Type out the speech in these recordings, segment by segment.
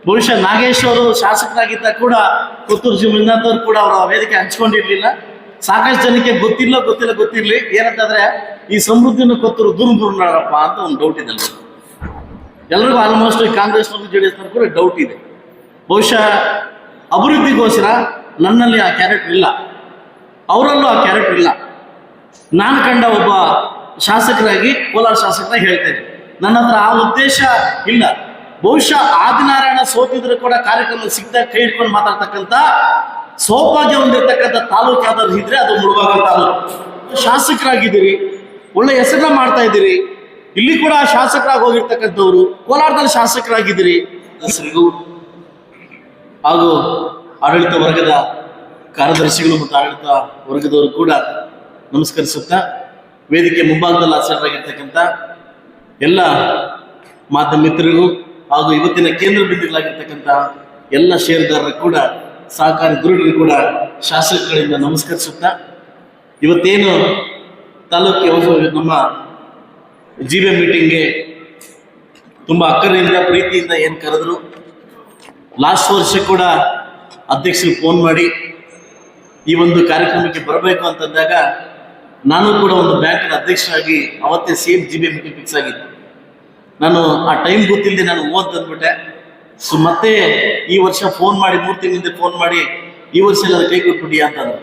ಬಹುಶಃ ನಾಗೇಶ್ ಅವರು ಶಾಸಕರಾಗಿದ್ದ ಕೂಡ ಕೊತ್ತೂರು ಜಿ ಮಂಜುನಾಥ್ ಅವರು ಕೂಡ ಅವರ ವೇದಿಕೆ ಹಂಚ್ಕೊಂಡಿರ್ಲಿಲ್ಲ. ಸಾಕಷ್ಟು ಜನಕ್ಕೆ ಗೊತ್ತಿರಲಿ ಏನಂತಂದ್ರೆ ಈ ಸಮೃದ್ಧಿಯನ್ನು ಕೊತ್ತೂರು ದುರ್ನಪ್ಪ ಅಂತ ಒಂದು ಡೌಟ್ ಇದೆ ಎಲ್ರಿಗೂ. ಆಲ್ಮೋಸ್ಟ್ ಕಾಂಗ್ರೆಸ್ JDS ಕೂಡ ಡೌಟ್ ಇದೆ. ಬಹುಶಃ ಅಭಿವೃದ್ಧಿಗೋಸ್ಕರ ನನ್ನಲ್ಲಿ ಆ ಕ್ಯಾರೆಕ್ಟರ್ ಇಲ್ಲ, ಅವರಲ್ಲೂ ಆ ಕ್ಯಾರೆಕ್ಟರ್ ಇಲ್ಲ. ನಾನು ಕಂಡ ಒಬ್ಬ ಶಾಸಕರಾಗಿ, ಕೋಲಾರ ಶಾಸಕರಾಗಿ ಹೇಳ್ತೇನೆ, ನನ್ನ ಹತ್ರ ಆ ಉದ್ದೇಶ ಇಲ್ಲ. ಬಹುಶಃ ಆದಿನಾರಾಯಣ ಸೋತಿದ್ರು ಕೂಡ ಕಾರ್ಯಕ್ರಮ ಸಿಗ್ದಾಗ ಕೈ ಹಿಡ್ಕೊಂಡು ಮಾತಾಡ್ತಕ್ಕಂಥ ಸೌಭಾಗ್ಯ ಹೊಂದಿರ್ತಕ್ಕಂಥ ತಾಲೂಕು ಯಾವ್ದಾದ್ರು ಇದ್ರೆ ಅದು ಮುಳಬಾಗಿಲು ತಾಲೂಕು. ಶಾಸಕರಾಗಿದ್ದೀರಿ, ಒಳ್ಳೆ ಹೆಸರನ್ನ ಮಾಡ್ತಾ ಇದ್ದೀರಿ. ಇಲ್ಲಿ ಕೂಡ ಶಾಸಕರಾಗಿ ಹೋಗಿರ್ತಕ್ಕಂಥವ್ರು, ಕೋಲಾರದಲ್ಲಿ ಶಾಸಕರಾಗಿದ್ದೀರಿ. ಹಾಗೂ ಆಡಳಿತ ವರ್ಗದ ಕಾರ್ಯದರ್ಶಿಗಳು ಮತ್ತು ಆಡಳಿತ ವರ್ಗದವರು ಕೂಡ ನಮಸ್ಕರಿಸುತ್ತಾ, ವೇದಿಕೆ ಮುಂಭಾಗದಲ್ಲಿ ಆಸೀನರಾಗಿರ್ತಕ್ಕಂಥ ಎಲ್ಲ ಮಾಧ್ಯಮ ಮಿತ್ರರಿಗೂ ಹಾಗೂ ಇವತ್ತಿನ ಕೇಂದ್ರ ಬಿಂದುಗಳಾಗಿರ್ತಕ್ಕಂಥ ಎಲ್ಲ ಷೇರುದಾರರು ಕೂಡ, ಸಹಕಾರಿ ಧುರೀಣರು ಕೂಡ ಶಾಸಕಗಳಿಂದ ನಮಸ್ಕರಿಸುತ್ತಾ, ಇವತ್ತೇನು ತಾಲೂಕಿಗೆ ನಮ್ಮ GBM ಮೀಟಿಂಗ್ಗೆ ತುಂಬ ಅಕ್ಕರೆಯಿಂದ ಪ್ರೀತಿಯಿಂದ ಏನು ಕರೆದ್ರು. ಲಾಸ್ಟ್ ವರ್ಷ ಕೂಡ ಅಧ್ಯಕ್ಷರು ಫೋನ್ ಮಾಡಿ ಈ ಒಂದು ಕಾರ್ಯಕ್ರಮಕ್ಕೆ ಬರಬೇಕು ಅಂತಂದಾಗ ನಾನು ಕೂಡ ಒಂದು ಬ್ಯಾಂಕಿನ ಅಧ್ಯಕ್ಷರಾಗಿ ಅವತ್ತೇ ಸೇಮ್ GBM ಮೀಟಿಂಗ್ ಫಿಕ್ಸ್ ಆಗಿತ್ತು. ನಾನು ಆ ಟೈಮ್ ಗೊತ್ತಿಲ್ಲದೆ ನಾನು ಅಂದ್ಬಿಟ್ಟೆ. ಸೊ ಮತ್ತೆ ಈ ವರ್ಷ ಫೋನ್ ಮಾಡಿ 3 ತಿಂಗಳಿಂದ ಫೋನ್ ಮಾಡಿ ಈ ವರ್ಷ ಎಲ್ಲ ಕೈ ಕೊಟ್ಬಿಡಿ ಅಂತಂದ್ರು.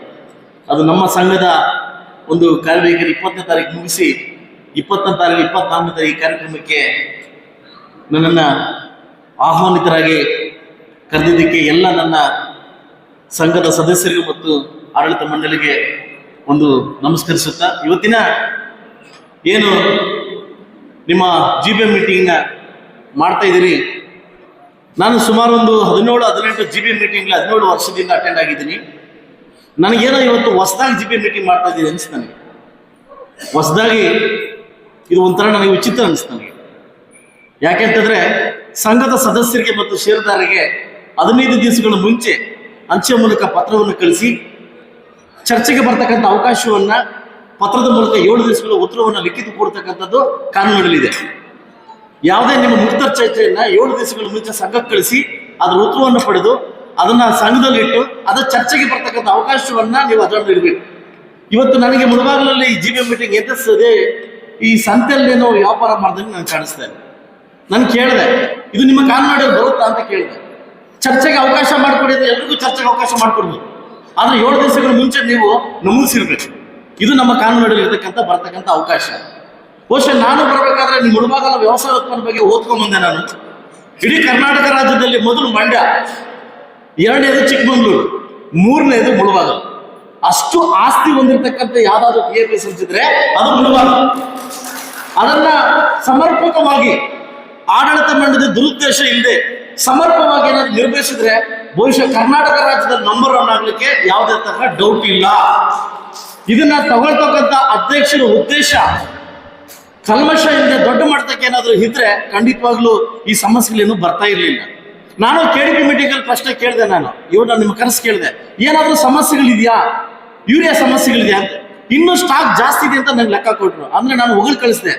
ಅದು ನಮ್ಮ ಸಂಘದ ಒಂದು ಕಾರ್ಯವೈಖರಿ 20ನೇ ತಾರೀಕು ಮುಗಿಸಿ 20ನೇ ತಾರೀಕು 24ನೇ ತಾರೀಕು ಈ ಕಾರ್ಯಕ್ರಮಕ್ಕೆ ನನ್ನನ್ನು ಆಹ್ವಾನಿತರಾಗಿ ಕರೆದಿದ್ದಕ್ಕೆ ಎಲ್ಲ ನನ್ನ ಸಂಘದ ಸದಸ್ಯರಿಗೂ ಮತ್ತು ಆಡಳಿತ ಮಂಡಳಿಗೆ ಒಂದು ನಮಸ್ಕರಿಸುತ್ತಾ, ಇವತ್ತಿನ ಏನು ನಿಮ್ಮ GBM ಮೀಟಿಂಗ್ನ ಮಾಡ್ತಾ ಇದ್ದೀರಿ, ನಾನು ಸುಮಾರು ಒಂದು 17-18 GBM ಮೀಟಿಂಗ್ 17 ವರ್ಷದಿಂದ ಅಟೆಂಡ್ ಆಗಿದ್ದೀನಿ. ನನಗೇನೋ ಇವತ್ತು ಹೊಸದಾಗಿ GBM ಮೀಟಿಂಗ್ ಮಾಡ್ತಾ ಇದ್ದೀನಿ ಅನಿಸ್ತು ನನಗೆ. ಹೊಸದಾಗಿ ಇದು ಒಂಥರ ನನಗೆ ವಿಚಿತ್ರ ಅನಿಸ್ತು ನನಗೆ. ಯಾಕೆಂತಂದ್ರೆ ಸಂಘದ ಸದಸ್ಯರಿಗೆ ಮತ್ತು ಷೇರುದಾರರಿಗೆ 15 ದಿವಸಗಳ ಮುಂಚೆ ಅಂಚೆ ಮೂಲಕ ಪತ್ರವನ್ನು ಕಳಿಸಿ ಚರ್ಚೆಗೆ ಬರ್ತಕ್ಕಂಥ ಅವಕಾಶವನ್ನ ಪತ್ರದ ಮೂಲಕ 7 ದಿವಸಗಳ ಉತ್ತರವನ್ನು ಲಿಖಿತ ಕೊಡ್ತಕ್ಕಂಥದ್ದು ಕಾನೂನಿನಲ್ಲಿದೆ. ಯಾವುದೇ ನಿಮ್ಮ ಮುಕ್ತ ಚರ್ಚೆಯನ್ನ 7 ದಿವಸಗಳ ಮುಂಚೆ ಸಂಘಕ್ಕೆ ಕಳಿಸಿ ಅದರ ಉತ್ತರವನ್ನು ಪಡೆದು ಅದನ್ನ ಸಂಘದಲ್ಲಿಟ್ಟು ಅದರ ಚರ್ಚೆಗೆ ಬರ್ತಕ್ಕಂಥ ಅವಕಾಶವನ್ನ ನೀವು ಅದರಲ್ಲಿ ಇಡಬೇಕು. ಇವತ್ತು ನನಗೆ ಮುಳಬಾಗಿಲಲ್ಲಿ ಈ GBM ಮೀಟಿಂಗ್ ಎದುರಿಸದೆ ಈ ಸಂತೆಯಲ್ಲೇನೋ ವ್ಯಾಪಾರ ಮಾಡಿದಂಗೆ ನಾನು ಕಾಣಿಸ್ತೇನೆ. ನಾನು ಕೇಳಿದೆ, ಇದು ನಿಮ್ಮ ಕಾನೂನಲ್ಲಿ ಬರುತ್ತಾ ಅಂತ ಕೇಳಿದೆ. ಚರ್ಚೆಗೆ ಅವಕಾಶ ಮಾಡಿಕೊಡಿದ್ರೆ ಎಲ್ರಿಗೂ ಚರ್ಚೆಗೆ ಅವಕಾಶ ಮಾಡಿಕೊಡ್ಬೋದು, ಆದ್ರೆ 7 ದಿವಸಗಳ ಮುಂಚೆ ನೀವು ನಮೂದಿಸಿರ್ಬೇಕು. ಇದು ನಮ್ಮ ಕಾನೂನಲ್ಲಿ ಇರ್ತಕ್ಕಂಥ ಬರ್ತಕ್ಕಂಥ ಅವಕಾಶ. ಬಹುಶಃ ನಾನು ಬರಬೇಕಾದ್ರೆ ನಿಮ್ಮ ಮುಳಬಾಗಲ ವ್ಯವಸಾಯ ಉತ್ಪನ್ನ ಬಗ್ಗೆ ಓದ್ಕೊಂಡ್ಬಂದೆ. ನಾನು ಇಡೀ ಕರ್ನಾಟಕ ರಾಜ್ಯದಲ್ಲಿ ಮೊದಲು ಮಂಡ್ಯ, 2ನೇದು ಚಿಕ್ಕಮಗಳೂರು, 3ನೇದು ಮುಳಬಾಗಲು. ಅಷ್ಟು ಆಸ್ತಿ ಹೊಂದಿರತಕ್ಕಂಥ ಯಾವ್ದಾದ್ರು TAP ಸಂಚಿದ್ರೆ ಅದು ಮುಳಬಾಗಲು. ಅದನ್ನ ಸಮರ್ಪಕವಾಗಿ ಆಡಳಿತ ಮಂಡಳಿ ದುರುದ್ದೇಶ ಇಲ್ಲದೆ ಸಮರ್ಪಕವಾಗಿ ಏನಾದ್ರು ನಿರ್ವಹಿಸಿದ್ರೆ ಬಹುಶಃ ಕರ್ನಾಟಕ ರಾಜ್ಯದಲ್ಲಿ ನಂಬರ್ 1 ಆಗ್ಲಿಕ್ಕೆ ಯಾವುದೇ ತರ ಡೌಟ್ ಇಲ್ಲ. ಇದನ್ನ ತಗೊಳ್ತಕ್ಕಂಥ ಅಧ್ಯಕ್ಷರ ಉದ್ದೇಶ ಕಲ್ಮಶ ಇಲ್ಲದೆ ದೊಡ್ಡ ಮಟ್ಟಕ್ಕೆ ಏನಾದ್ರು ಇದ್ರೆ ಖಂಡಿತವಾಗ್ಲೂ ಈ ಸಮಸ್ಯೆಗಳೇನು ಬರ್ತಾ ಇರಲಿಲ್ಲ. ನಾನು KDP ಮೀಟಿಂಗ್ ಅಲ್ಲಿ ಪ್ರಶ್ನೆ ಕೇಳಿದೆ. ನಾನು ಇವ್ರನ್ನ ನಿಮ್ಮ ಕನಸು ಕೇಳಿದೆ, ಏನಾದ್ರೂ ಸಮಸ್ಯೆಗಳಿದೆಯಾ, ಯೂರಿಯಾ ಸಮಸ್ಯೆಗಳಿದೆಯಾ ಅಂತ. ಇನ್ನೂ ಸ್ಟಾಕ್ ಜಾಸ್ತಿ ಇದೆ ಅಂತ ನಂಗೆ ಲೆಕ್ಕ ಕೊಟ್ಟರು. ಅಂದ್ರೆ ನಾನು ಹೊಗಳು ಕಳಿಸಿದೆ.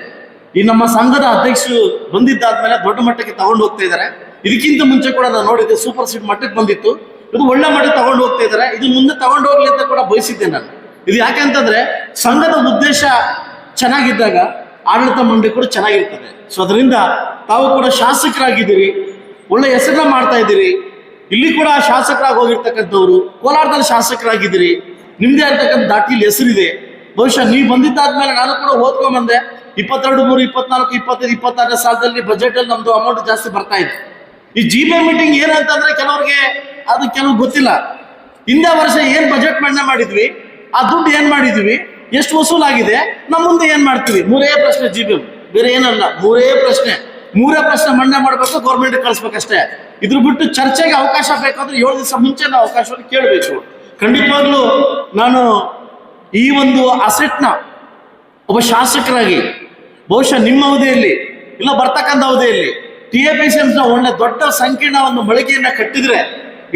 ಈ ನಮ್ಮ ಸಂಘದ ಅಧ್ಯಕ್ಷರು ಬಂದಿದ್ದಾದ್ಮೇಲೆ ದೊಡ್ಡ ಮಟ್ಟಕ್ಕೆ ತಗೊಂಡು ಹೋಗ್ತಾ ಇದ್ದಾರೆ. ಇದಕ್ಕಿಂತ ಮುಂಚೆ ಕೂಡ ನಾನು ನೋಡಿದ್ದೆ, ಸೂಪರ್ ಸೀಡ್ ಮಟ್ಟಕ್ಕೆ ಬಂದಿತ್ತು. ಇದು ಒಳ್ಳೆ ಮಟ್ಟಕ್ಕೆ ತಗೊಂಡು ಹೋಗ್ತಾ ಇದ್ದಾರೆ. ಇದು ಮುಂದೆ ತಗೊಂಡು ಹೋಗ್ಲಿ ಅಂತ ಕೂಡ ಬಯಸಿದ್ದೆ ನಾನು. ಇದು ಯಾಕೆಂತಂದ್ರೆ ಸಂಘದ ಉದ್ದೇಶ ಚೆನ್ನಾಗಿದ್ದಾಗ ಆಡಳಿತ ಮಂಡಳಿ ಕೂಡ ಚೆನ್ನಾಗಿರ್ತದೆ. ಸೊ ಅದರಿಂದ ತಾವು ಕೂಡ ಶಾಸಕರಾಗಿದ್ದೀರಿ, ಒಳ್ಳೆ ಹೆಸರನ್ನ ಮಾಡ್ತಾ ಇದ್ದೀರಿ. ಇಲ್ಲಿ ಕೂಡ ಶಾಸಕರಾಗಿ ಹೋಗಿರ್ತಕ್ಕಂಥವ್ರು, ಕೋಲಾರದಲ್ಲಿ ಶಾಸಕರಾಗಿದ್ದೀರಿ, ನಿಮ್ದೇ ಅಂತಕ್ಕಂಥ ದಾಟಿಲಿ ಹೆಸರಿದೆ. ಬಹುಶಃ ನೀವು ಬಂದಿದ್ದಾದ್ಮೇಲೆ ನಾನು ಕೂಡ ಓದ್ಕೊಂಡ್ಬಂದೆ. 22, 23, 24, 25, 26ನೇ ಸಾಲದಲ್ಲಿ ಬಜೆಟ್ ಅಲ್ಲಿ ನಮ್ದು ಅಮೌಂಟ್ ಜಾಸ್ತಿ ಬರ್ತಾ ಇದೆ. ಈ GBM ಮೀಟಿಂಗ್ ಏನಂತಂದ್ರೆ ಕೆಲವ್ರಿಗೆ ಅದು ಕೆಲವು ಗೊತ್ತಿಲ್ಲ. ಹಿಂದೆ ವರ್ಷ ಏನ್ ಬಜೆಟ್ ಮಂಡನೆ ಮಾಡಿದ್ವಿ, ಆ ದುಡ್ಡು ಏನ್ ಮಾಡಿದ್ವಿ, ಎಷ್ಟು ವಸೂಲಾಗಿದೆ, ನಮ್ಮ ಮುಂದೆ ಏನ್ ಮಾಡ್ತೀವಿ, 3 ಪ್ರಶ್ನೆ. GBM ಬೇರೆ ಏನಲ್ಲ, 3 ಪ್ರಶ್ನೆ ಮಂಡನೆ ಮಾಡಬೇಕು, ಗೌರ್ಮೆಂಟ್ ಕಳಿಸ್ಬೇಕಷ್ಟೇ. ಇದ್ರ ಬಿಟ್ಟು ಚರ್ಚೆಗೆ ಅವಕಾಶ ಬೇಕಾದ್ರೆ 7 ದಿವಸ ಮುಂಚೆ ನಾವು ಅವಕಾಶವನ್ನು ಕೇಳಬೇಕು. ಖಂಡಿತವಾಗ್ಲೂ ನಾನು ಈ ಒಂದು ಅಸೆಟ್ನ ಒಬ್ಬ ಶಾಸಕರಾಗಿ ಬಹುಶಃ ನಿಮ್ಮ ಅವಧಿಯಲ್ಲಿ ಇಲ್ಲ ಬರ್ತಕ್ಕಂಥ ಅವಧಿಯಲ್ಲಿ TAPCMನ ಒಳ್ಳೆ ದೊಡ್ಡ ಸಂಕೀರ್ಣ ಒಂದು ಮಳಿಗೆಯನ್ನ ಕಟ್ಟಿದ್ರೆ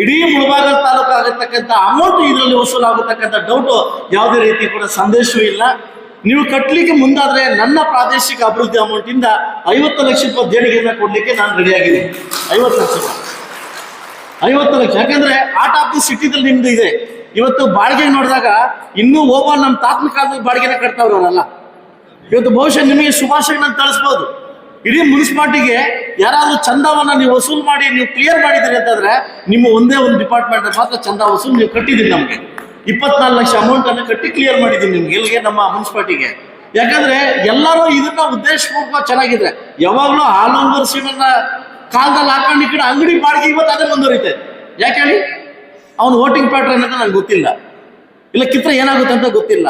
ಇಡೀ ಮುಳಬಾಗಿಲು ತಾಲೂಕು ಆಗಿರ್ತಕ್ಕಂಥ ಅಮೌಂಟ್ ಇದರಲ್ಲಿ ವಸೂಲಾಗತಕ್ಕಂಥ ಡೌಟು ಯಾವುದೇ ರೀತಿ ಕೂಡ ಸಂದೇಶವೂ ಇಲ್ಲ. ನೀವು ಕಟ್ಟಲಿಕ್ಕೆ ಮುಂದಾದ್ರೆ ನನ್ನ ಪ್ರಾದೇಶಿಕ ಅಭಿವೃದ್ಧಿ ಅಮೌಂಟ್ ಇಂದ 50 ಲಕ್ಷ ರೂಪಾಯಿ ದೇಣಿಗೆಯನ್ನ ಕೊಡ್ಲಿಕ್ಕೆ ನಾನು ರೆಡಿ ಆಗಿದ್ದೀನಿ. 50 ಲಕ್ಷ ರೂಪಾಯಿ 50 ಲಕ್ಷ. ಯಾಕಂದ್ರೆ ಆರ್ಟ್ ಆಫ್ ದಿ ಸಿಟಿದಲ್ಲಿ ನಿಮ್ದು ಇದೆ. ಇವತ್ತು ಬಾಡಿಗೆ ನೋಡಿದಾಗ ಇನ್ನೂ ಓವರ್ ನಮ್ಮ ತಾತನ ಕಾಲದಲ್ಲಿ ಬಾಡಿಗೆನ ಕಟ್ತಾವ್ರು ಅವರೆಲ್ಲ. ಇವತ್ತು ಬಹುಶಃ ನಿಮಗೆ ಶುಭಾಶಯಗಳನ್ನ ತಿಳಿಸ್ಬೋದು. ಇಡೀ ಮುನ್ಸಿಪಾಲಿಟಿಗೆ ಯಾರಾದ್ರೂ ಚಂದವನ್ನ ನೀವು ವಸೂಲು ಮಾಡಿ ನೀವು ಕ್ಲಿಯರ್ ಮಾಡಿದ್ರಿ ಅಂತಂದ್ರೆ ನಿಮ್ಮ ಒಂದೇ ಒಂದು ಡಿಪಾರ್ಟ್ಮೆಂಟ್ ಮಾತ್ರ ಚಂದ ವಸೂಲು ನೀವು ಕಟ್ಟಿದ್ದೀರಿ. ನಮಗೆ 24 ಲಕ್ಷ ಅಮೌಂಟ್ ಅನ್ನು ಕಟ್ಟಿ ಕ್ಲಿಯರ್ ಮಾಡಿದ್ದೀನಿ ನಿಮ್ಗೆ ಇಲ್ಲಿಗೆ ನಮ್ಮ ಮುನ್ಸಿಪಾಲಿಟಿಗೆ. ಯಾಕಂದ್ರೆ ಎಲ್ಲರೂ ಇದನ್ನ ಉದ್ದೇಶಪೂರ್ವಕ ಚೆನ್ನಾಗಿದ್ರೆ ಯಾವಾಗ್ಲೂ ಹಾಲೊಂದರ ಸೀಮನ್ನ ಕಾಲದಲ್ಲಿ ಹಾಕೊಂಡು ಈ ಕಡೆ ಅಂಗಡಿ ಬಾಡಿಗೆ ಇವತ್ತು ಅದೇ ಮುಂದುವರಿತೈತೆ. ಯಾಕೆ ಹೇಳಿ? ಅವನು ವೋಟಿಂಗ್ ಪ್ಯಾಟ್ರನ್ ಅಂತ ನಂಗೆ ಗೊತ್ತಿಲ್ಲ, ಇಲ್ಲ ಕಿತ್ರ ಏನಾಗುತ್ತೆ ಅಂತ ಗೊತ್ತಿಲ್ಲ.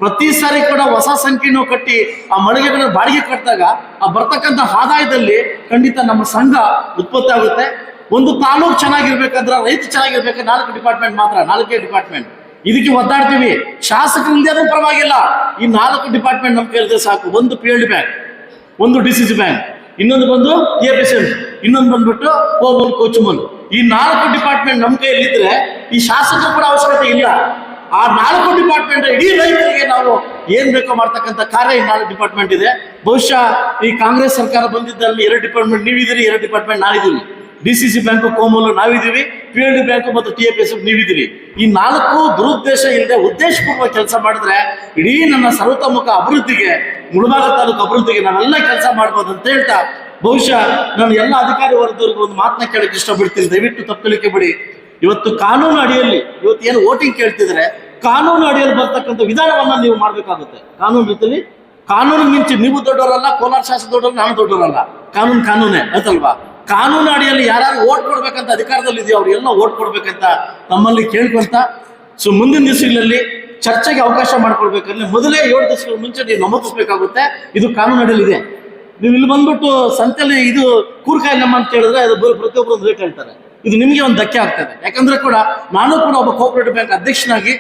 ಪ್ರತಿ ಸಾರಿ ಕೂಡ ಹೊಸ ಸಂಖ್ಯೆನೂ ಕಟ್ಟಿ ಆ ಮಳಿಗೆಗಳ ಬಾಡಿಗೆ ಕಟ್ಟಿದಾಗ ಆ ಬರ್ತಕ್ಕಂಥ ಆದಾಯದಲ್ಲಿ ಖಂಡಿತ ನಮ್ಮ ಸಂಘ ಉತ್ಪತ್ತಿ ಆಗುತ್ತೆ. ಒಂದು ತಾಲೂಕು ಚೆನ್ನಾಗಿರ್ಬೇಕಂದ್ರೆ, ರೈತ ಚೆನ್ನಾಗಿರ್ಬೇಕಾದ್ರೆ 4 ಡಿಪಾರ್ಟ್ಮೆಂಟ್ ಮಾತ್ರ, 4 ಡಿಪಾರ್ಟ್ಮೆಂಟ್ ಇದಕ್ಕೆ ಒದ್ದಾಡ್ತೀವಿ. ಶಾಸಕರಿಂದ ಅದೂ ಪರವಾಗಿಲ್ಲ, ಈ 4 ಡಿಪಾರ್ಟ್ಮೆಂಟ್ ನಮ್ಗೆ ಕೇಳಿದ್ರೆ ಸಾಕು. ಒಂದು PLD ಬ್ಯಾಂಕ್, ಒಂದು DCC ಬ್ಯಾಂಕ್, ಇನ್ನೊಂದು ಬಂದು TFSM, ಇನ್ನೊಂದು ಬಂದ್ಬಿಟ್ಟು ಕೋಚುಮಲ್. ಈ 4 ಡಿಪಾರ್ಟ್ಮೆಂಟ್ ನಮ್ಮ ಕೈಯಲ್ಲಿದ್ರೆ ಈ ಶಾಸಕರು ಕೂಡ ಅವಶ್ಯಕತೆ ಇಲ್ಲ. ಆ 4 ಡಿಪಾರ್ಟ್ಮೆಂಟ್ ಇಡೀ ರೈತರಿಗೆ ನಾವು ಏನ್ ಬೇಕೋ ಮಾಡ್ತಕ್ಕಂಥ ಕಾರ್ಯ ಈ 4 ಡಿಪಾರ್ಟ್ಮೆಂಟ್ ಇದೆ. ಬಹುಶಃ ಈ ಕಾಂಗ್ರೆಸ್ ಸರ್ಕಾರ ಬಂದಿದ್ದಲ್ಲಿ 2 ಡಿಪಾರ್ಟ್ಮೆಂಟ್ ನೀವಿದ್ದೀರಿ, 2 ಡಿಪಾರ್ಟ್ಮೆಂಟ್ ನಾವಿದ್ದೀವಿ. DCC ಬ್ಯಾಂಕು ಕೋಮಲ್ ನಾವಿದ್ದೀವಿ, PLD ಬ್ಯಾಂಕು ಮತ್ತು TFSM ನೀವಿದ್ದೀರಿ. ಈ 4 ದುರುದ್ದೇಶ ಇಲ್ಲದೆ ಉದ್ದೇಶಪೂರ್ವಕ ಕೆಲಸ ಮಾಡಿದ್ರೆ ಇಡೀ ನನ್ನ ಸರ್ವತೋಮುಖ ಅಭಿವೃದ್ಧಿಗೆ, ಮುಳಬಾಗ ತಾಲೂಕು ಅಭಿವೃದ್ಧಿಗೆ ನಾವೆಲ್ಲ ಕೆಲಸ ಮಾಡ್ಬೋದು ಅಂತ ಹೇಳ್ತಾ, ಬಹುಶಃ ನಾನು ಎಲ್ಲ ಅಧಿಕಾರಿ ವರ್ಗದವ್ರಿಗೆ ಒಂದು ಮಾತನ್ನ ಕೇಳಕ್ಕೆ ಇಷ್ಟಪಡ್ತೀನಿ. ದಯವಿಟ್ಟು ತಪ್ಪಲಿಕ್ಕೆ ಬಿಡಿ. ಇವತ್ತು ಕಾನೂನು ಅಡಿಯಲ್ಲಿ ಇವತ್ತು ಏನು ವೋಟಿಂಗ್ ಕೇಳ್ತಿದ್ರೆ ಕಾನೂನು ಅಡಿಯಲ್ಲಿ ಬರ್ತಕ್ಕಂಥ ವಿಧಾನವನ್ನ ನೀವು ಮಾಡ್ಬೇಕಾಗುತ್ತೆ. ಕಾನೂನು ರೀತಿಯಲ್ಲಿ ಕಾನೂನು ಮಿಂಚಿ ನೀವು ದೊಡ್ಡವರಲ್ಲ, ಕೋಲಾರ ಶಾಸಕ ದೊಡ್ಡವರು, ನಾನು ದೊಡ್ಡವರಲ್ಲ. ಕಾನೂನೇ ಆಯ್ತಲ್ವಾ? ಕಾನೂನು ಅಡಿಯಲ್ಲಿ ಯಾರು ಓಟ್ ಕೊಡ್ಬೇಕಂತ ಅಧಿಕಾರದಲ್ಲಿ ಇದೆಯೋ ಅವ್ರಿಗೆಲ್ಲ ಓಟ್ ಕೊಡ್ಬೇಕಂತ ನಮ್ಮಲ್ಲಿ ಕೇಳ್ಕೊಂತ, ಮುಂದಿನ ದಿವಸಗಳಲ್ಲಿ ಚರ್ಚೆಗೆ ಅವಕಾಶ ಮಾಡ್ಕೊಳ್ಬೇಕಂದ್ರೆ ಮೊದಲೇ 7 ದಿವಸಗಳ ಮುಂಚೆ ನೀವು ನಮೂದಿಸ್ಬೇಕಾಗುತ್ತೆ. ಇದು ಕಾನೂನು ಅಡಿಯಲ್ಲಿ ಇದೆ. ನೀವು ಇಲ್ಲಿ ಬಂದ್ಬಿಟ್ಟು ಸಂತೆಯಲ್ಲಿ ಇದು ಕೂರ್ಕಾಯಿ ನಮ್ಮ ಅಂತ ಹೇಳಿದ್ರೆ ಅದು ಪ್ರತಿಯೊಬ್ಬರು ರೇಟ್ ಹೇಳ್ತಾರೆ. ಇದು ನಿಮಗೆ ಒಂದು ಧಕ್ಕೆ ಆಗ್ತದೆ. ಯಾಕಂದ್ರೆ ಕೂಡ ನಾನು ಕೂಡ ಒಬ್ಬ ಕೋಆಪರೇಟಿವ್ ಬ್ಯಾಂಕ್ ಅಧ್ಯಕ್ಷನಾಗಿ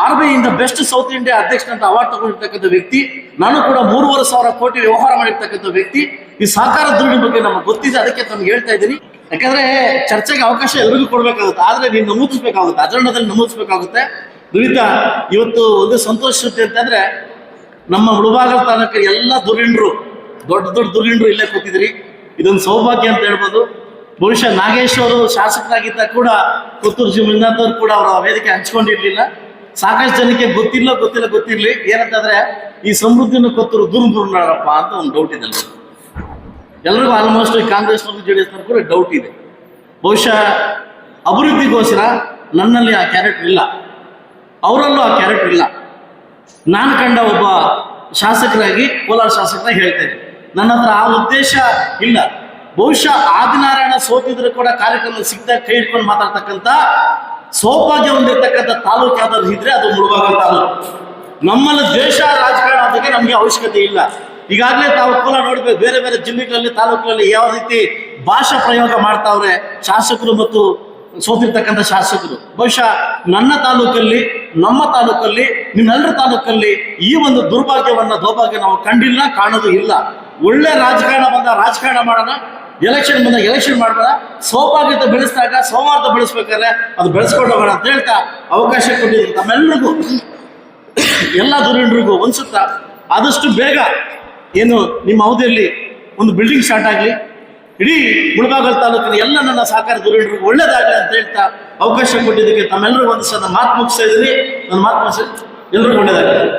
RBI ಇಂದ ಬೆಸ್ಟ್ ಸೌತ್ ಇಂಡಿಯಾ ಅಧ್ಯಕ್ಷ ಅಂತ ಅವಾರ್ಡ್ ತಗೊಂಡಿರ್ತಕ್ಕಂಥ ವ್ಯಕ್ತಿ. ನಾನು ಕೂಡ 3,500 ಕೋಟಿ ವ್ಯವಹಾರ ಮಾಡಿರ್ತಕ್ಕಂಥ ವ್ಯಕ್ತಿ. ಈ ಸಹಕಾರ ಧೋರಣೆ ಬಗ್ಗೆ ನಮಗೆ ಗೊತ್ತಿದೆ, ಅದಕ್ಕೆ ತಮ್ಗೆ ಹೇಳ್ತಾ ಇದ್ದೀನಿ. ಯಾಕಂದ್ರೆ ಚರ್ಚೆಗೆ ಅವಕಾಶ ಎಲ್ಲರಿಗೂ ಕೊಡ್ಬೇಕಾಗುತ್ತೆ, ಆದ್ರೆ ನೀವು ನಮೂದಿಸ್ಬೇಕಾಗುತ್ತೆ, ಅಜೆಂಡಾದಲ್ಲಿ ನಮೂದಿಸ್ಬೇಕಾಗುತ್ತೆ. ದುರಿತ ಇವತ್ತು ಒಂದು ಸಂತೋಷ ಸುದ್ದಿ ಅಂತಂದ್ರೆ ನಮ್ಮ ಮುಳಬಾಗ ತಾಲೂಕಿನ ಎಲ್ಲ ಧುರೀಣರು, ದೊಡ್ಡ ಧುರೀಣರು ಇಲ್ಲೇ ಕೂತಿದ್ರಿ. ಇದೊಂದು ಸೌಭಾಗ್ಯ ಅಂತ ಹೇಳ್ಬೋದು. ಬಹುಶಃ ನಾಗೇಶ್ ಅವರು ಶಾಸಕರಾಗಿದ್ದ ಕೂಡ ಕೊತ್ತೂರು ಜಿ ಮಂಜುನಾಥ್ ಅವರು ಕೂಡ ಅವರ ವೇದಿಕೆ ಹಂಚ್ಕೊಂಡಿರ್ಲಿಲ್ಲ. ಸಾಕಷ್ಟು ಜನಕ್ಕೆ ಗೊತ್ತಿರ್ಲಿ ಏನಂತಂದ್ರೆ ಈ ಸಮೃದ್ಧಿನ ಕೊತ್ತೂರು ದೂರಪ್ಪ ಅಂತ ಒಂದು ಡೌಟ್ ಇದೆ ಎಲ್ರಿಗೂ. ಆಲ್ಮೋಸ್ಟ್ ಕಾಂಗ್ರೆಸ್ JDS ಕೂಡ ಡೌಟ್ ಇದೆ. ಬಹುಶಃ ಅಭಿವೃದ್ಧಿಗೋಸ್ಕರ ನನ್ನಲ್ಲಿ ಆ ಕ್ಯಾರೆಕ್ಟರ್ ಇಲ್ಲ, ಅವರಲ್ಲೂ ಆ ಕ್ಯಾರೆಕ್ಟರ್ ಇಲ್ಲ. ನಾನು ಕಂಡ ಒಬ್ಬ ಶಾಸಕರಾಗಿ, ಕೋಲಾರ ಶಾಸಕರಾಗಿ ಹೇಳ್ತಾ ಇದ್ದೀನಿ, ನನ್ನ ಹತ್ರ ಆ ಉದ್ದೇಶ ಇಲ್ಲ. ಬಹುಶಃ ಆದಿನಾರಾಯಣ ಸೋತಿದ್ರು ಕೂಡ ಕಾರ್ಯಕ್ರಮ ಸಿಕ್ಕಿದಾಗ ಕೈ ಹಿಡ್ಕೊಂಡು ಮಾತಾಡ್ತಕ್ಕಂಥ ಸೌಭಾಗ್ಯ ಹೊಂದಿರ್ತಕ್ಕಂಥ ತಾಲೂಕು ಯಾವ್ದಾದ್ರು ಇದ್ರೆ ಅದು ಮುಳಬಾಗ ತಾಲೂಕು. ನಮ್ಮಲ್ಲಿ ದ್ವೇಷ ರಾಜಕಾರಣ ಅದಕ್ಕೆ ನಮಗೆ ಅವಶ್ಯಕತೆ ಇಲ್ಲ. ಈಗಾಗಲೇ ತಾವು ಕೋಲಾರ ನೋಡ್ಬೇಕು, ಬೇರೆ ಬೇರೆ ಜಿಲ್ಲೆಗಳಲ್ಲಿ ತಾಲೂಕುಗಳಲ್ಲಿ ಯಾವ ರೀತಿ ಭಾಷಾ ಪ್ರಯೋಗ ಮಾಡ್ತಾವ್ರೆ ಶಾಸಕರು ಮತ್ತು ಸೋತಿರ್ತಕ್ಕಂಥ ಶಾಸಕರು. ಬಹುಶಃ ನನ್ನ ತಾಲೂಕಲ್ಲಿ, ನಮ್ಮ ತಾಲೂಕಲ್ಲಿ, ನಿಮ್ಮೆಲ್ಲರ ತಾಲೂಕಲ್ಲಿ ಈ ಒಂದು ದೌರ್ಭಾಗ್ಯ ನಾವು ಕಂಡಿಲ್ಲ, ಕಾಣೋದು ಇಲ್ಲ. ಒಳ್ಳೆ ರಾಜಕಾರಣ ಬಂದ ರಾಜಕಾರಣ ಮಾಡೋಣ, ಎಲೆಕ್ಷನ್ ಬಂದಾಗ ಎಲೆಕ್ಷನ್ ಮಾಡೋಣ. ಸೌಭಾಗ್ಯತೆ ಬೆಳೆಸಿದಾಗ ಸೋಮವಾರದ ಬೆಳೆಸ್ಬೇಕಾದ್ರೆ ಅದು ಬೆಳೆಸ್ಕೊಂಡು ಹೋಗೋಣ ಅಂತ ಹೇಳ್ತಾ ಅವಕಾಶ ಕೊಟ್ಟಿದ್ದೀವಿ. ತಮ್ಮೆಲ್ಲರಿಗೂ ಎಲ್ಲ ಧುರೀಣರಿಗೂ ಅನ್ಸುತ್ತಾ ಆದಷ್ಟು ಬೇಗ ಏನು ನಿಮ್ಮ ಅವಧಿಯಲ್ಲಿ ಒಂದು ಬಿಲ್ಡಿಂಗ್ ಸ್ಟಾರ್ಟ್ ಆಗಲಿ, ಇಡೀ ಮುಳಬಾಗಲ ತಾಲೂಕಿನ ಎಲ್ಲ ನನ್ನ ಸಹಕಾರ ಧುರೀಣರಿಗೂ ಒಳ್ಳೇದಾಗಲಿ ಅಂತ ಹೇಳ್ತಾ ಅವಕಾಶ ಕೊಟ್ಟಿದ್ದಕ್ಕೆ ತಮ್ಮೆಲ್ಲರಿಗೂ ಒಂದು ಸಲ ಮಾತು ಮುಗಿಸ್ತಾ ಇದ್ದೀನಿ. ನನ್ನ ಮಾತು ಮುಗಿಸಿ ಎಲ್ರಿಗೂ ಒಳ್ಳೇದಾಗಲಿ.